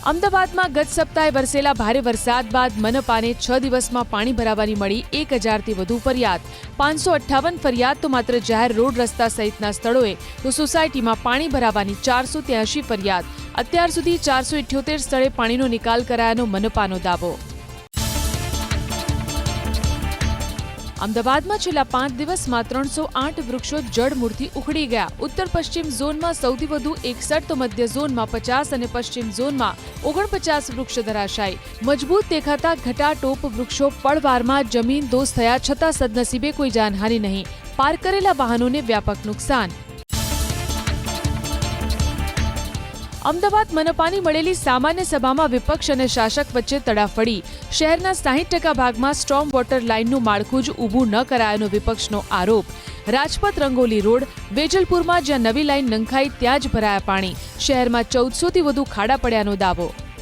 અમદાવાદમાં ગત સપ્તાહે વરસેલા ભારે વરસાદ બાદ મનપાને 6 દિવસમાં પાણી ભરાવાની મળી 1000થી વધુ ફરિયાદ. 558 ફરિયાદ તો માત્ર જાહેર રોડ રસ્તા સહિતના સ્થળોએ તો સોસાયટીમાં પાણી ભરાવાની 483 ફરિયાદ. અત્યાર સુધી 478 સ્થળે પાણીનો નિકાલ કરાયાનો મનપાનો દાવો. અમદાવાદમાં છેલ્લા 5 દિવસમાં 308 વૃક્ષો જડમૂળથી ઉખડી ગયા. ઉત્તર પશ્ચિમ ઝોનમાં સૌથી વધુ 61 તો મધ્ય ઝોનમાં 50 અને પશ્ચિમ ઝોનમાં 49 વૃક્ષ ધરાશાયી. મજબૂત દેખાતા ઘટાટોપ વૃક્ષો પળવારમાં જમીન દોસ્ત થયા છતાં સદનસીબે કોઈ જાનહાનિ નહીં. પાર્ક કરેલા વાહનોને વ્યાપક નુકસાન. અમદાવાદ મનપાની મળેલી સામાન્ય સભામાં વિપક્ષ અને શાસક વચ્ચે તડાફડી. શહેરના 60% ભાગમાં સ્ટ્રોમ વોટર લાઇનનું માળખું જ ઊભું ન કરાયાનો વિપક્ષનો આરોપ. રાજપથ રંગોલી રોડ, વેજલપુરમાં જ્યાં નવી લાઇન નંખાઈ ત્યાં જ ભરાયા પાણી. શહેરમાં 1400થી વધુ ખાડા પડ્યાનો દાવો.